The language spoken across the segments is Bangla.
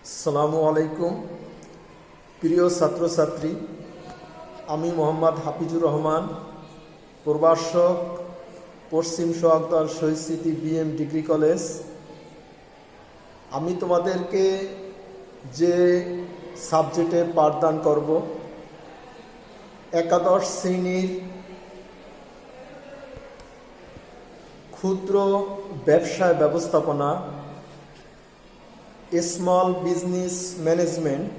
আসসালামু আলাইকুম প্রিয় ছাত্রছাত্রী, আমি মোহাম্মদ হাফিজুর রহমান, প্রভাষক, পশ্চিম সোহাগদল শহীদ স্মৃতি বিএম ডিগ্রি কলেজ। আমি তোমাদেরকে যে সাবজেক্টে পাঠদান করব, একাদশ শ্রেণীর ক্ষুদ্র ব্যবসায় ব্যবস্থাপনা, স্মল বিজনেস ম্যানেজমেন্ট,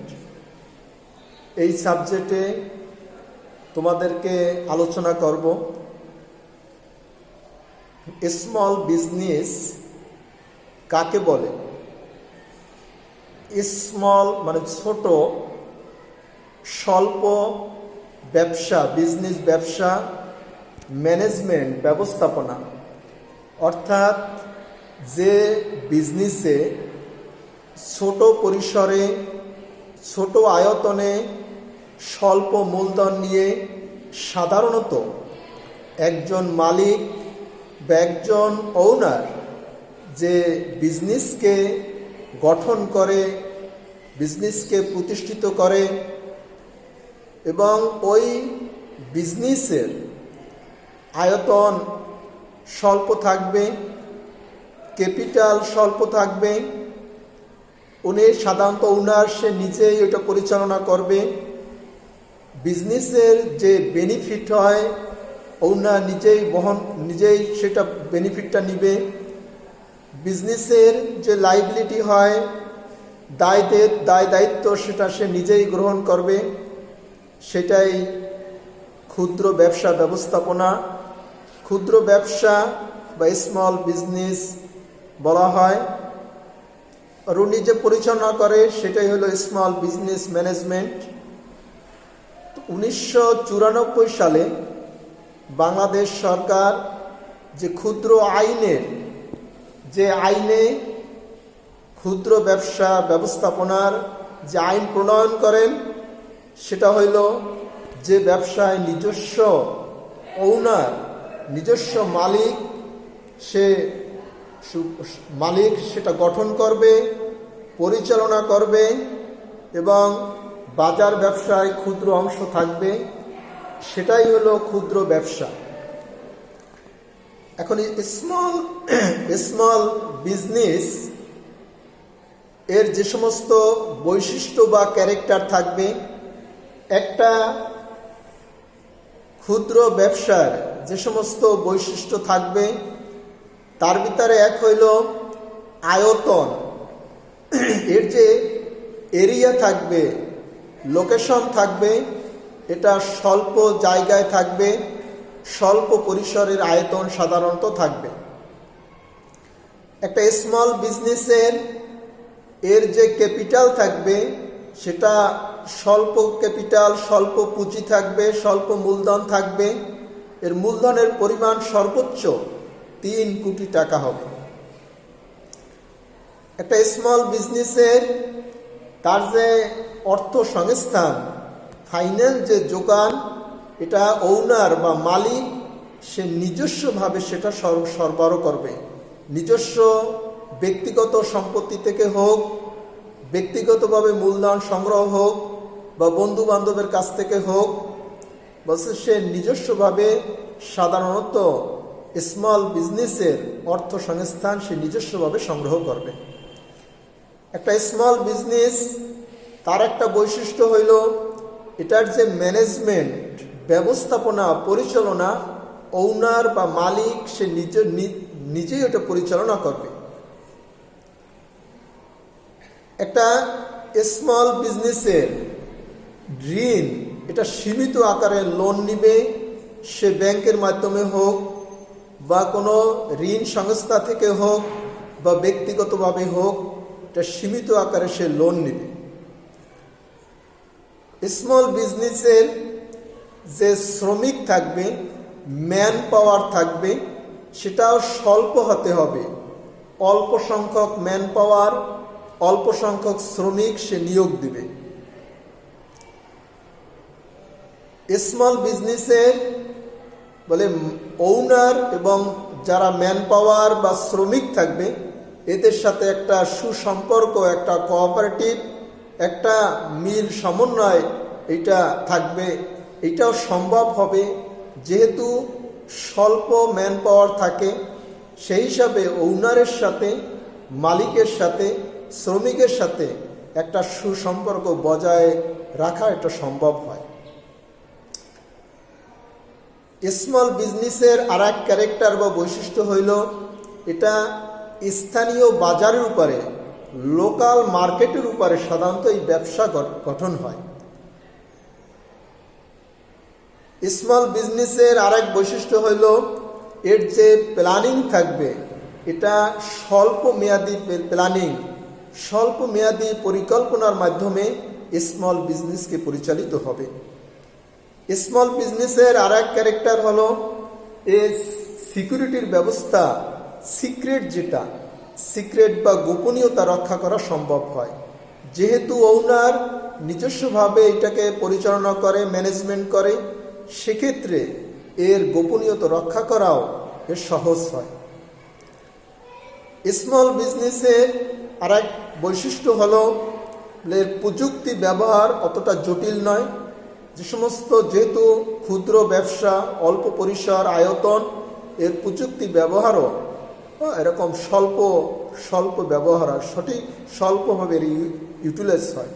এই সাবজেক্টে তোমাদেরকে আলোচনা করব। স্মল বিজনেস কাকে বলে? স্মল মানে ছোট, স্বল্প ব্যবসা, বিজনেস ব্যবসা, ম্যানেজমেন্ট ব্যবস্থাপনা, অর্থাৎ যে বিজনেসে ছোট পরিসরে, ছোট আয়তনে, স্বল্প মূলধন নিয়ে সাধারণত একজন মালিক বা একজন ওনার যে বিজনেসকে গঠন করে, বিজনেসকে প্রতিষ্ঠিত করে এবং ওই বিজনেসের আয়তন স্বল্প থাকবে, ক্যাপিটাল স্বল্প থাকবে, উনি সাধারণত ওনার সে নিজেই ওটা পরিচালনা করবে। বিজনেসের যে বেনিফিট হয় ওনার নিজেই সেটা বেনিফিটটা নিবে। বিজনেসের যে লাইবিলিটি হয়, দায় দায়িত্ব, সেটা সে নিজেই গ্রহণ করবে। সেটাই ক্ষুদ্র ব্যবসা ব্যবস্থাপনা, ক্ষুদ্র ব্যবসা বা স্মল বিজনেস বলা হয়। আর উনি যে পরিচালনা করে সেটাই হলো স্মল বিজনেস ম্যানেজমেন্ট। 1994 সালে বাংলাদেশ সরকার যে ক্ষুদ্র আইনে ক্ষুদ্র ব্যবসা ব্যবস্থাপনার যে আইন প্রণয়ন করেন, সেটা হইল যে ব্যবসায় নিজস্ব ওনার, নিজস্ব মালিক সেটা গঠন করবে, পরিচালনা করবে এবং বাজার ব্যবসায় ক্ষুদ্র অংশ থাকবে, সেটাই হলো ক্ষুদ্র ব্যবসা। এখন স্মল বিজনেস এর যে সমস্ত বৈশিষ্ট্য বা ক্যারেক্টার থাকবে, একটা ক্ষুদ্র ব্যবসার যে সমস্ত বৈশিষ্ট্য থাকবে তার ভিতরে এক হইল আয়তন। এর যে এরিয়া থাকবে, লোকেশন থাকবে, এটা স্বল্প জায়গায় থাকবে, স্বল্প পরিসরের আয়তন সাধারণত থাকবে। একটা স্মল বিজনেসের এর যে ক্যাপিটাল থাকবে সেটা স্বল্প ক্যাপিটাল, স্বল্প পুঁজি থাকবে, স্বল্প মূলধন থাকবে। এর মূলধনের পরিমাণ সর্বোচ্চ 3 কোটি টাকা হবে। একটা স্মল বিজনেসের তার যে অর্থ সংস্থান, ফাইন্যান্স যে যোগান, এটা ওনার বা মালিক সে নিজস্বভাবে সেটা সরবরাহ করবে। নিজস্ব ব্যক্তিগত সম্পত্তি থেকে হোক, ব্যক্তিগতভাবে মূলধন সংগ্রহ হোক, বা বন্ধু বান্ধবের কাছ থেকে হোক, বলছে সে নিজস্বভাবে সাধারণত স্মল বিজনেসের অর্থ সংস্থান সে নিজস্বভাবে সংগ্রহ করবে। একটা স্মল বিজনেস তার একটা বৈশিষ্ট্য হইল এটার যে ম্যানেজমেন্ট ব্যবস্থাপনা, পরিচালনা, ওনার বা মালিক সে নিজেই ওটা পরিচালনা করবে। একটা স্মল বিজনেসের ঋণ, এটা সীমিত আকারে লোন নিবে, সে ব্যাংকের মাধ্যমে হোক বা কোনো ঋণ সংস্থা থেকে হোক বা ব্যক্তিগতভাবে হোক, এটা সীমিত আকারে সে লোন নেবে। স্মল বিজনেসের যে শ্রমিক থাকবে, ম্যান পাওয়ার থাকবে, সেটাও স্বল্প হতে হবে। অল্প সংখ্যক ম্যান পাওয়ার, অল্প সংখ্যক শ্রমিক সে নিয়োগ দিবে। স্মল বিজনেসের বলে ওনার এবং যারা ম্যান পাওয়ার বা শ্রমিক থাকবে এদের সাথে একটা সুসম্পর্ক, একটা কোঅপারেটিভ, একটা মিল সমন্বয় এটা থাকবে। এটাও সম্ভব হবে যেহেতু স্বল্প ম্যান পাওয়ার থাকে। সেই হিসাবে ওনারের সাথে, মালিকের সাথে, শ্রমিকের সাথে একটা সুসম্পর্ক বজায় রাখা এটা সম্ভব হয়। স্মল বিজনেসের আর এক ক্যারেক্টার বা বৈশিষ্ট্য হইল এটা স্থানীয় বাজারের উপরে, লোকাল মার্কেটের উপরে সাধারণত এই ব্যবসা গঠন হয়। স্মল বিজনেসের আর এক বৈশিষ্ট্য হইল এর যে প্ল্যানিং থাকবে এটা স্বল্প মেয়াদী প্ল্যানিং, স্বল্প মেয়াদী পরিকল্পনার মাধ্যমে স্মল বিজনেসকে পরিচালিত হবে। স্মল বিজনেসের আর এক ক্যারেক্টার হলো এর সিকিউরিটির ব্যবস্থা, যেটা সিক্রেট বা গোপনীয়তা রক্ষা করা সম্ভব হয়। যেহেতু ওনার নিজস্বভাবে এটাকে পরিচালনা করে, ম্যানেজমেন্ট করে, সেক্ষেত্রে এর গোপনীয়তা রক্ষা করাও এর সহজ হয়। স্মল বিজনেসের আর এক বৈশিষ্ট্য হলো এর প্রযুক্তি ব্যবহার অতটা জটিল নয়। যেহেতু ক্ষুদ্র ব্যবসা, অল্প পরিসর, আয়তন, এর প্রযুক্তি ব্যবহারও এরকম স্বল্প ব্যবহার হয়, সঠিক স্বল্পভাবে ইউটিলাইজ হয়।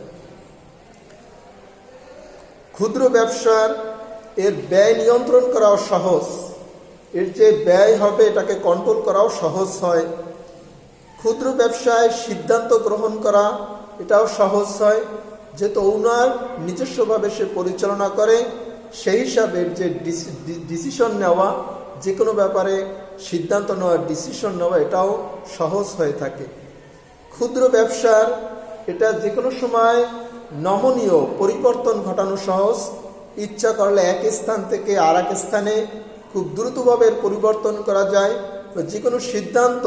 ক্ষুদ্র ব্যবসার এর ব্যয় নিয়ন্ত্রণ করাও সহজ, এর যে ব্যয় হবে এটাকে কন্ট্রোল করাও সহজ হয়। ক্ষুদ্র ব্যবসায় সিদ্ধান্ত গ্রহণ করা এটাও সহজ হয়, যেহেতু ওনার নিজস্বভাবে সে পরিচালনা করে। সেই হিসাবে যে ডিসিশন নেওয়া, যে কোনো ব্যাপারে সিদ্ধান্ত নেওয়া, ডিসিশন নেওয়া এটাও সহজ হয়ে থাকে। ক্ষুদ্র ব্যবসার এটা যে কোনো সময় নমনীয় পরিবর্তন ঘটানো সহজ। ইচ্ছা করলে এক স্থান থেকে আর এক স্থানে খুব দ্রুতভাবে পরিবর্তন করা যায়, যে কোনো সিদ্ধান্ত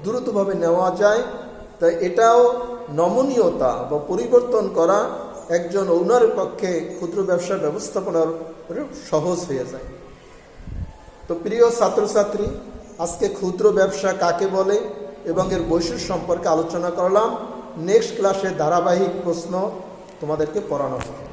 দ্রুতভাবে নেওয়া যায়। তাই এটাও নমনীয়তা বা পরিবর্তন করা একজন ওনারের পক্ষে ক্ষুদ্র ব্যবসা ব্যবস্থাপনার সহজ হয়ে যায়। তো প্রিয় ছাত্রছাত্রী, আজকে ক্ষুদ্র ব্যবসা কাকে বলে এবং এর বৈশিষ্ট্য সম্পর্কে আলোচনা করলাম। নেক্সট ক্লাসে ধারাবাহিক প্রশ্ন তোমাদেরকে পড়ানো হবে।